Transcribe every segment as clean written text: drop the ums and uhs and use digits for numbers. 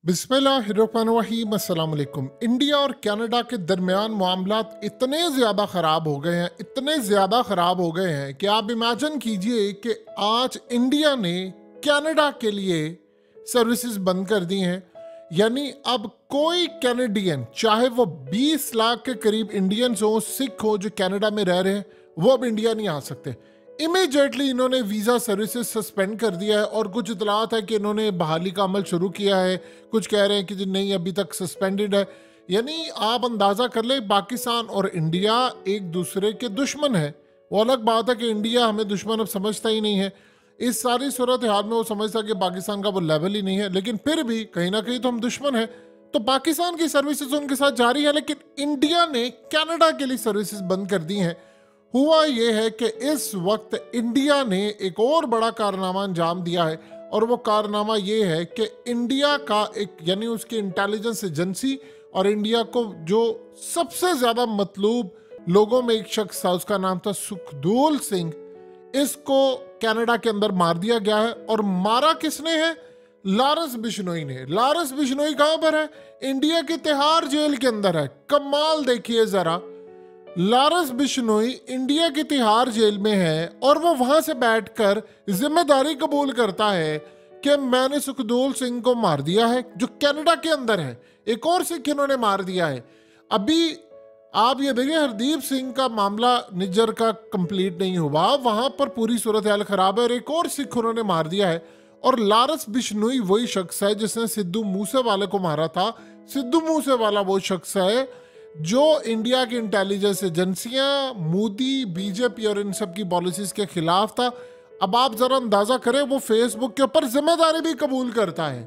बिस्मिल्लाहिर्रहमानिर्रहीम अस्सलाम वालेकुम। इंडिया और कनाडा के दरमियान मामलात इतने ज़्यादा ख़राब हो गए हैं, इतने ज़्यादा ख़राब हो गए हैं कि आप इमेजिन कीजिए कि आज इंडिया ने कनाडा के लिए सर्विसेज बंद कर दी हैं। यानी अब कोई कैनेडियन, चाहे वो 20 लाख के करीब इंडियंस हो, सिख हो जो कनाडा में रह रहे हैं, वो अब इंडिया नहीं आ सकते। इमीडिएटली इन्होंने वीज़ा सर्विसेज सस्पेंड कर दिया है और कुछ इतलात है कि इन्होंने बहाली का अमल शुरू किया है। कुछ कह रहे हैं कि जी नहीं, अभी तक सस्पेंडेड है। यानी आप अंदाज़ा कर ले, पाकिस्तान और इंडिया एक दूसरे के दुश्मन है। वो अलग बात है कि इंडिया हमें दुश्मन अब समझता ही नहीं है। इस सारी सूरत हाल में वो समझता कि पाकिस्तान का वो लेवल ही नहीं है, लेकिन फिर भी कहीं ना कहीं तो हम दुश्मन है। तो पाकिस्तान की सर्विसेज उनके साथ जारी है, लेकिन इंडिया ने कनाडा के लिए सर्विसेज बंद कर दी हैं। हुआ यह है कि इस वक्त इंडिया ने एक और बड़ा कारनामा अंजाम दिया है, और वो कारनामा ये है कि इंडिया का एक यानी उसकी इंटेलिजेंस एजेंसी और इंडिया को जो सबसे ज़्यादा मतलूब लोगों में एक शख्स था, उसका नाम था सुखदूल सिंह, इसको कनाडा के अंदर मार दिया गया है। और मारा किसने है? लॉरेंस बिश्नोई ने। लॉरेंस बिश्नोई कहाँ पर है? इंडिया की तिहाड़ जेल के अंदर है। कमाल देखिए जरा, लॉरेंस बिश्नोई इंडिया की तिहाड़ जेल में है और वो वहां से बैठकर जिम्मेदारी कबूल करता है कि मैंने सुखदूल सिंह को मार दिया है, जो कनाडा के अंदर है। एक और सिख इन्होंने मार दिया है। अभी आप ये देखिए, हरदीप सिंह का मामला निज्जर का कंप्लीट नहीं हुआ, वहां पर पूरी सूरत हाल खराब है और एक और सिख उन्होंने मार दिया है। और लॉरेंस बिश्नोई वही शख्स है जिसने सिद्धू मूसेवाले को मारा था। सिद्धू मूसेवाला वो शख्स है जो इंडिया की इंटेलिजेंस एजेंसियां, मोदी, बीजेपी और इन सब की पॉलिसीज के खिलाफ था। अब आप जरा अंदाजा करें, वो फेसबुक के ऊपर जिम्मेदारी भी कबूल करता है।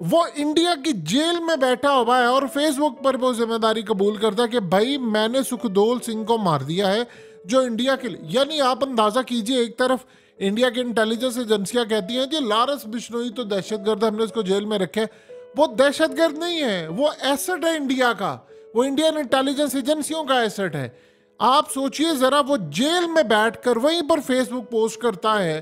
वो इंडिया की जेल में बैठा हुआ है और फेसबुक पर वो जिम्मेदारी कबूल करता है कि भाई मैंने सुखदूल सिंह को मार दिया है, जो इंडिया के लिए। यानी आप अंदाजा कीजिए, एक तरफ इंडिया की इंटेलिजेंस एजेंसियां कहती हैं जी लॉरेंस बिश्नोई तो दहशतगर्द है, हमने उसको जेल में रखे। वो दहशतगर्द नहीं है, वो एसेट है इंडिया का, वो इंडियन इंटेलिजेंस एजेंसियों का एसेट है। आप सोचिए जरा, वो जेल में बैठकर वहीं पर फेसबुक पोस्ट करता है।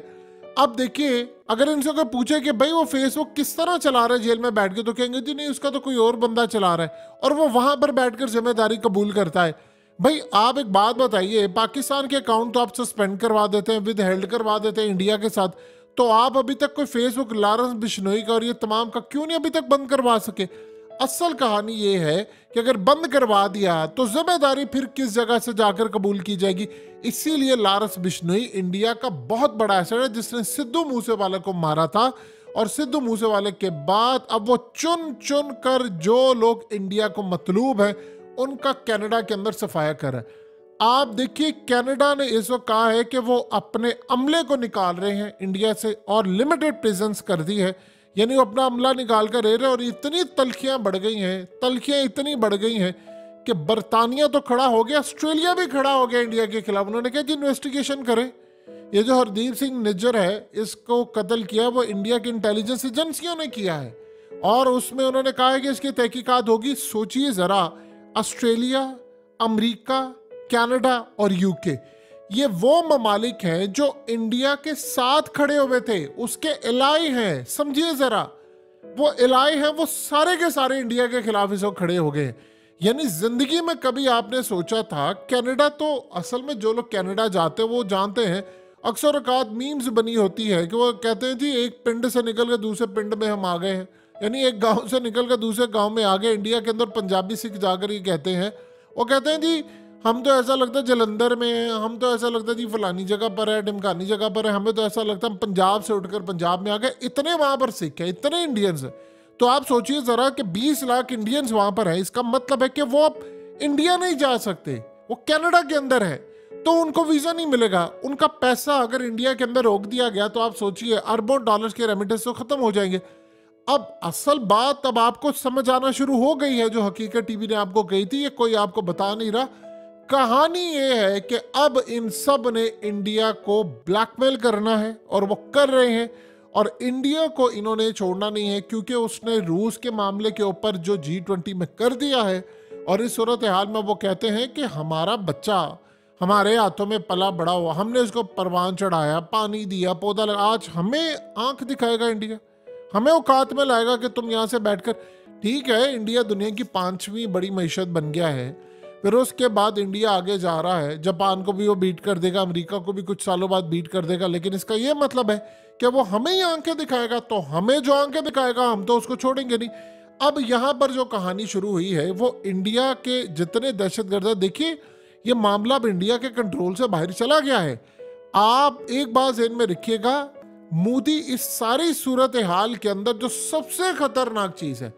अब देखिए, अगर इनसे कोई पूछे कि भाई वो फेसबुक किस तरह चला रहा है जेल में बैठ के, तो कहेंगे जी नहीं, उसका तो कोई और बंदा चला रहा है, और वो वहां पर बैठकर जिम्मेदारी कबूल करता है। भाई आप एक बात बताइए, पाकिस्तान के अकाउंट तो आप सस्पेंड करवा देते हैं, विद हेल्ड करवा देते हैं इंडिया के साथ, तो आप अभी तक कोई फेसबुक लॉरेंस बिश्नोई का और ये तमाम का क्यों नहीं अभी तक बंद करवा सके? असल कहानी ये है कि अगर बंद करवा दिया तो जिम्मेदारी फिर किस जगह से जाकर कबूल की जाएगी। इसीलिए लॉरेंस बिश्नोई इंडिया का बहुत बड़ा एसेट है, जिसने सिद्धू मूसेवाले को मारा था। और सिद्धू मूसेवाले के बाद अब वो चुन चुन कर जो लोग इंडिया को मतलूब है उनका कनाडा के अंदर सफाया कर रहा है। आप देखिए, कनाडा ने इस वक्त कहा है कि वो अपने अमले को निकाल रहे हैं इंडिया से और लिमिटेड प्रेजेंस कर दी है। यानी वो अपना अमला निकाल कर रह रहे हैं। और इतनी तलखियां बढ़ गई हैं, तलखियां इतनी बढ़ गई हैं कि बरतानिया तो खड़ा हो गया, ऑस्ट्रेलिया भी खड़ा हो गया इंडिया के खिलाफ। उन्होंने कहा कि इन्वेस्टिगेशन करें, ये जो हरदीप सिंह निज्जर है इसको कत्ल किया वो इंडिया की इंटेलिजेंस एजेंसियों ने किया है, और उसमें उन्होंने कहा है कि इसकी तहकीकात होगी। सोचिए जरा, ऑस्ट्रेलिया, अमेरिका, कनाडा और यूके, ये वो ममालिक हैं जो इंडिया के साथ खड़े हुए थे, उसके एलाई हैं। समझिए जरा, वो एलाई हैं, वो सारे के सारे इंडिया के खिलाफ इस वक्त खड़े हो गए। यानी जिंदगी में कभी आपने सोचा था? कनाडा तो असल में जो लोग कनाडा जाते हैं वो जानते हैं, अक्सर औकात मीम्स बनी होती है कि वो कहते हैं जी एक पिंड से निकल कर दूसरे पिंड में हम आ गए हैं। यानी एक गांव से निकल कर दूसरे गांव में आ गए। इंडिया के अंदर पंजाबी सिख जाकर ये कहते हैं, वो कहते हैं जी हम तो ऐसा लगता है जलंधर में हैं, हम तो ऐसा लगता है जी फलानी जगह पर है, ढिमकानी जगह पर है, हमें तो ऐसा लगता है हम पंजाब से उठकर पंजाब में आ गए। इतने वहां पर सिख है, इतने इंडियंस है। तो आप सोचिए जरा कि 20 लाख इंडियंस वहां पर है, इसका मतलब है कि वो अब इंडिया नहीं जा सकते, वो कनाडा के अंदर है, तो उनको वीजा नहीं मिलेगा। उनका पैसा अगर इंडिया के अंदर रोक दिया गया तो आप सोचिए अरबों डॉलर्स के रेमिटेंस तो खत्म हो जाएंगे। अब असल बात अब आपको समझ आना शुरू हो गई है, जो हकीकत टीवी ने आपको कही थी, ये कोई आपको बता नहीं रहा। कहानी ये है कि अब इन सब ने इंडिया को ब्लैकमेल करना है और वो कर रहे हैं, और इंडिया को इन्होंने छोड़ना नहीं है, क्योंकि उसने रूस के मामले के ऊपर जो G20 में कर दिया है। और इस सूरत हाल में वो कहते हैं कि हमारा बच्चा हमारे हाथों में पला बड़ा हुआ, हमने उसको परवान चढ़ाया, पानी दिया, पौधा लगा, आज हमें आंख दिखाएगा इंडिया, हमें औकात में लाएगा कि तुम यहाँ से बैठकर। ठीक है, इंडिया दुनिया की 5वीं बड़ी मईशत बन गया है, फिर उसके बाद इंडिया आगे जा रहा है, जापान को भी वो बीट कर देगा, अमेरिका को भी कुछ सालों बाद बीट कर देगा, लेकिन इसका ये मतलब है कि वो हमें ही आंखें दिखाएगा, तो हमें जो आंखें दिखाएगा हम तो उसको छोड़ेंगे नहीं। अब यहाँ पर जो कहानी शुरू हुई है वो इंडिया के जितने दहशतगर्द, देखिए ये मामला अब इंडिया के कंट्रोल से बाहर चला गया है। आप एक बात ध्यान में रखिएगा, मोदी इस सारी सूरत हाल के अंदर जो सबसे खतरनाक चीज है,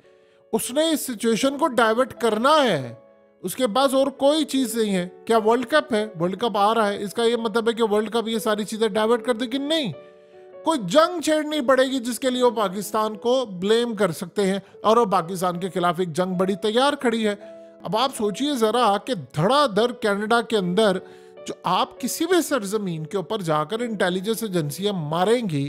उसने इस सिचुएशन को डाइवर्ट करना है, उसके पास और कोई चीज नहीं है। क्या वर्ल्ड कप है, वर्ल्ड कप आ रहा है, इसका ये मतलब है कि वर्ल्ड कप ये सारी चीजें डाइवर्ट कर देगी? नहीं, कोई जंग छेड़नी पड़ेगी जिसके लिए वो पाकिस्तान को ब्लेम कर सकते हैं, और वो पाकिस्तान के खिलाफ एक जंग बड़ी तैयार खड़ी है। अब आप सोचिए जरा कि धड़ाधड़ कनाडा के अंदर जो आप किसी भी सरजमीन के ऊपर जाकर इंटेलिजेंस एजेंसियां मारेंगी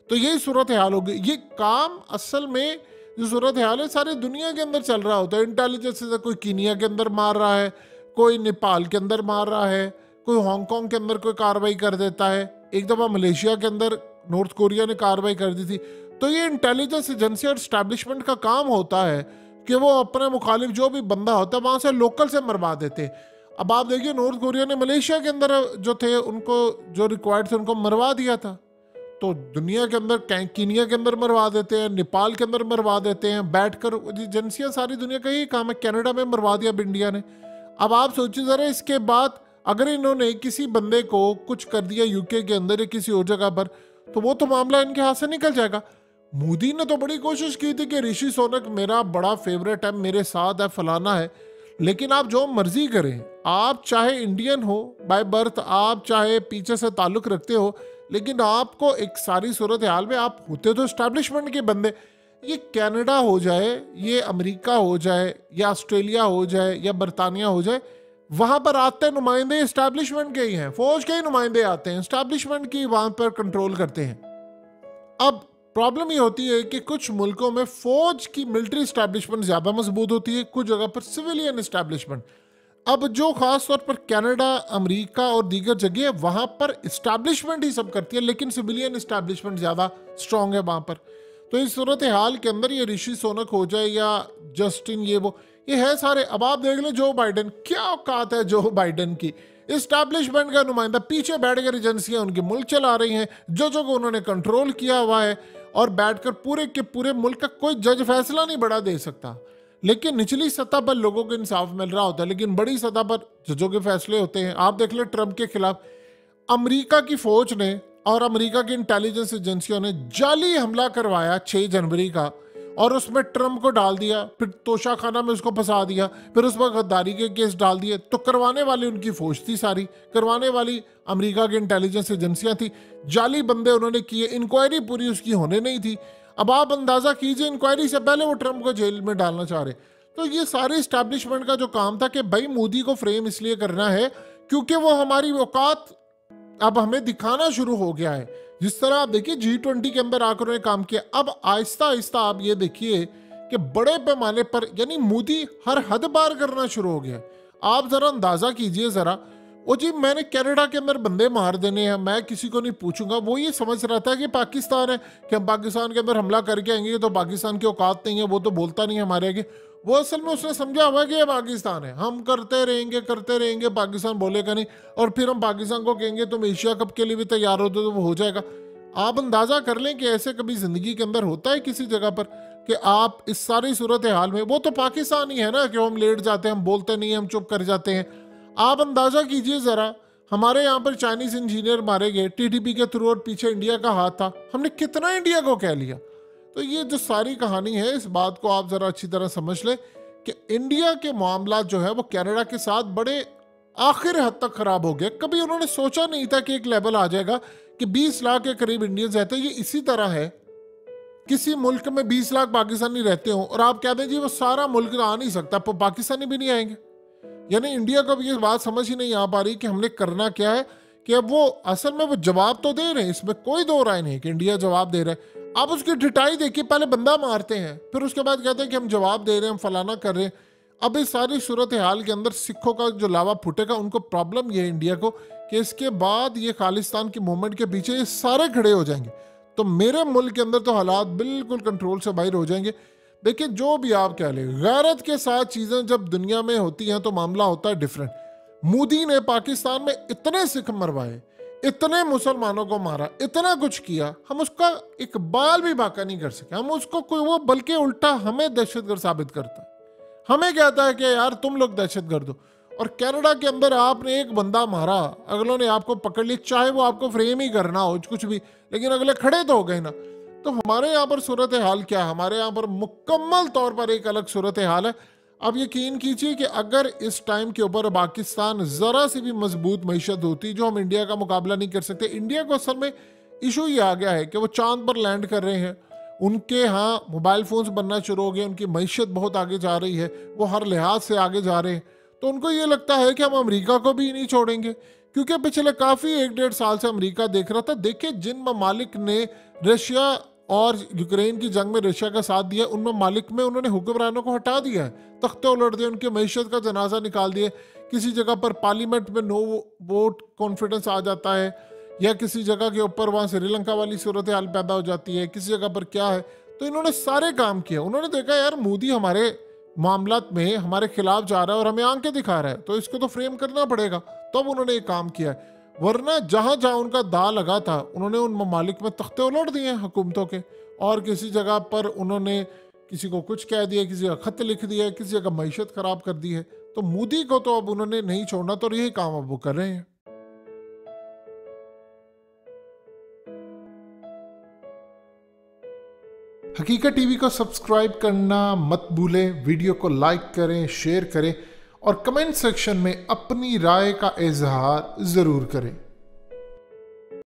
तो यही सूरत हाल होगी। ये काम असल में जो सूरत हाल है सारी दुनिया के अंदर चल रहा होता है। इंटेलिजेंस से कोई कीनिया के अंदर मार रहा है, कोई नेपाल के अंदर मार रहा है, कोई हांगकांग के अंदर कोई कार्रवाई कर देता है, एक दफा मलेशिया के अंदर नॉर्थ कोरिया ने कार्रवाई कर दी थी। तो ये इंटेलिजेंस एजेंसी और स्टैब्लिशमेंट का काम होता है कि वो अपने मुखालिफ जो भी बंदा होता है वहां से लोकल से मरवा देते। अब आप देखिए नॉर्थ कोरिया ने मलेशिया के अंदर जो थे उनको जो रिक्वायर्ड थे उनको मरवा दिया था, तो दुनिया के अंदर कीनिया के अंदर मरवा देते हैं, नेपाल के अंदर मरवा देते हैं बैठकर। एजेंसियां सारी दुनिया का यही काम है, कनाडा में मरवा दिया इंडिया ने। अब आप सोचिए जरा, इसके बाद अगर इन्होंने किसी बंदे को कुछ कर दिया यूके के अंदर या किसी और जगह पर, तो वो तो मामला इनके हाथ से निकल जाएगा। मोदी ने तो बड़ी कोशिश की थी कि ऋषि सोनक मेरा बड़ा फेवरेट है, मेरे साथ है, फलाना है, लेकिन आप जो मर्जी करें, आप चाहे इंडियन हो बाय बर्थ, आप चाहे पीछे से ताल्लुक रखते हो, लेकिन आपको एक सारी सूरत हाल में आप होते तो एस्टैब्लिशमेंट के बंदे। ये कनाडा हो जाए, ये अमेरिका हो जाए, या ऑस्ट्रेलिया हो जाए, या बरतानिया हो जाए, वहां पर आते नुमाइंदे एस्टैब्लिशमेंट के ही हैं, फौज के ही नुमाइंदे आते हैं, एस्टैब्लिशमेंट की वहां पर कंट्रोल करते हैं। अब प्रॉब्लम ये होती है कि कुछ मुल्कों में फौज की मिलिट्री एस्टैब्लिशमेंट ज्यादा मजबूत होती है, कुछ जगह पर सिविलियन एस्टैब्लिशमेंट। अब जो खास तौर पर कनाडा, अमेरिका और दीगर जगह वहां पर एस्टैब्लिशमेंट ही सब करती है, लेकिन सिविलियन एस्टैब्लिशमेंट ज्यादा स्ट्रांग है वहां पर। तो इस सूरत हाल के अंदर ये ऋषि सोनक हो जाए या जस्टिन, ये है सारे। अब आप देख लें जो बाइडेन, क्या औकात है जो बाइडेन की, एस्टैब्लिशमेंट का नुमाइंदा पीछे बैठकर एजेंसियां उनके मुल्क चला रही हैं, जजों को उन्होंने कंट्रोल किया हुआ है, और बैठकर पूरे के पूरे मुल्क का कोई जज फैसला नहीं बड़ा दे सकता। लेकिन निचली सतह पर लोगों को इंसाफ मिल रहा होता है, लेकिन बड़ी सतह पर जजों के फैसले होते हैं। आप देख ले ट्रंप के खिलाफ अमेरिका की फौज ने और अमेरिका की इंटेलिजेंस एजेंसियों ने जाली हमला करवाया 6 जनवरी का, और उसमें ट्रंप को डाल दिया, फिर तोशाखाना में उसको फंसा दिया, फिर उस पर गद्दारी के केस डाल दिए। तो करवाने वाली उनकी फौज थी, सारी करवाने वाली अमेरिका की इंटेलिजेंस एजेंसियां थी, जाली बंदे उन्होंने किए, इंक्वायरी पूरी उसकी होने नहीं थी। अब आप अंदाजा कीजिए, इंक्वायरी से पहले वो ट्रंप को जेल में डालना चाह रहे। तो ये सारे स्टैब्लिशमेंट का जो काम था कि भाई मोदी को फ्रेम इसलिए करना है क्योंकि वो हमारी औकात अब हमें दिखाना शुरू हो गया है। जिस तरह आप देखिए G20 के अंदर आकर उन्होंने काम किया, अब आहिस्ता आहिस्ता आप ये देखिए कि बड़े पैमाने पर यानी मोदी हर हद पार करना शुरू हो गया। आप जरा अंदाजा कीजिए जरा, ओ जी मैंने कनाडा के अंदर बंदे मार देने हैं, मैं किसी को नहीं पूछूंगा। वो ये समझ रहा था कि पाकिस्तान है, कि हम पाकिस्तान के अंदर हमला करके आएंगे तो पाकिस्तान की औकात नहीं है, वो तो बोलता नहीं है हमारे आगे। वो असल में उसने समझा हुआ कि ये पाकिस्तान है, हम करते रहेंगे, पाकिस्तान बोलेगा नहीं, और फिर हम पाकिस्तान को कहेंगे तुम एशिया कप के लिए भी तैयार हो तो वो हो जाएगा। आप अंदाजा कर लें कि ऐसे कभी जिंदगी के अंदर होता है किसी जगह पर कि आप इस सारी सूरत हाल में, वो तो पाकिस्तान ही है ना कि हम लेट जाते हैं, हम बोलते नहीं, हम चुप कर जाते हैं। आप अंदाजा कीजिए जरा, हमारे यहाँ पर चाइनीज इंजीनियर मारे गए टीटीपी के थ्रू, और पीछे इंडिया का हाथ था, हमने कितना इंडिया को कह लिया। तो ये जो सारी कहानी है, इस बात को आप जरा अच्छी तरह समझ लें कि इंडिया के मामला जो है वो कनाडा के साथ बड़े आखिर हद तक खराब हो गया। कभी उन्होंने सोचा नहीं था कि एक लेवल आ जाएगा कि 20 लाख के करीब इंडियंस रहते हैं। ये इसी तरह है, किसी मुल्क में 20 लाख पाकिस्तानी रहते हो और आप कहते हैं जी वो सारा मुल्क आ नहीं सकता, तो पाकिस्तानी भी नहीं आएंगे। यानी इंडिया को ये बात समझ ही नहीं आ पा रही कि हमने करना क्या है, कि अब वो असल में वो जवाब तो दे रहे हैं, इसमें कोई दो राय नहीं कि इंडिया जवाब दे रहा है। आप उसकी डिटाई देखिए, पहले बंदा मारते हैं, फिर उसके बाद कहते हैं कि हम जवाब दे रहे हैं, हम फलाना कर रहे हैं। अब इस सारी सूरत हाल के अंदर सिखों का जो लावा फूटेगा, उनको प्रॉब्लम ये है इंडिया को कि इसके बाद ये खालिस्तान की मूवमेंट के पीछे ये सारे खड़े हो जाएंगे। तो मेरे मुल्क के अंदर तो हालात बिल्कुल कंट्रोल से बाहर हो जाएंगे। देखिए जो भी आप कह लें, गैरत के साथ चीज़ें जब दुनिया में होती हैं तो मामला होता है डिफरेंट। मोदी ने पाकिस्तान में इतने सिख मरवाए, इतने मुसलमानों को मारा, इतना कुछ किया, हम उसका एक बाल भी बाका नहीं कर सके। हम उसको कोई वो बल्कि उल्टा हमें दहशतगर्द साबित करता है, हमें कहता है कि यार तुम लोग दहशतगर्द हो। और कनाडा के अंदर आपने एक बंदा मारा, अगलों ने आपको पकड़ लिया, चाहे वो आपको फ्रेम ही करना हो कुछ भी, लेकिन अगले खड़े तो हो गए ना। तो हमारे यहाँ पर सूरत हाल क्या है? हमारे यहाँ पर मुकम्मल तौर पर एक अलग सूरत हाल है। अब यकीन कीजिए कि अगर इस टाइम के ऊपर पाकिस्तान ज़रा सी भी मजबूत मैशत होती, जो हम इंडिया का मुकाबला नहीं कर सकते। इंडिया को असल में इशू ये आ गया है कि वो चांद पर लैंड कर रहे हैं, उनके यहाँ मोबाइल फ़ोन्स बनना शुरू हो गए, उनकी मैशत बहुत आगे जा रही है, वो हर लिहाज से आगे जा रहे हैं। तो उनको ये लगता है कि हम अमेरिका को भी नहीं छोड़ेंगे, क्योंकि पिछले काफ़ी 1-1.5 साल से अमेरिका देख रहा था। देखिए जिन ममालिक ने रशिया और यूक्रेन की जंग में रशिया का साथ दिया, उन ममालिक में उन्होंने हुक्मरानों को हटा दिया है, तख्ते उलट दिए, उनकी मैशत का जनाजा निकाल दिए। किसी जगह पर पार्लियामेंट में नो वोट कॉन्फिडेंस आ जाता है, या किसी जगह के ऊपर वहाँ श्रीलंका वाली सूरत हाल पैदा हो जाती है, किसी जगह पर क्या है। तो इन्होंने सारे काम किया। उन्होंने देखा यार मोदी हमारे मामलात में हमारे खिलाफ जा रहा है और हमें आंखें दिखा रहा है, तो इसको तो फ्रेम करना पड़ेगा। तब तो उन्होंने एक काम किया है, वरना जहां जहां उनका दा लगा था उन्होंने उन ममालिक में तख्ते उलट दिए हैं हुकूमतों के। और किसी जगह पर उन्होंने किसी को कुछ कह दिया, किसी का खत लिख दिया, किसी जगह मैशत खराब कर दी है। तो मोदी को तो अब उन्होंने नहीं छोड़ना, तो यही काम अब वो कर रहे हैं। हकीकत टीवी को सब्सक्राइब करना मत भूलें, वीडियो को लाइक करें, शेयर करें और कमेंट सेक्शन में अपनी राय का इजहार ज़रूर करें।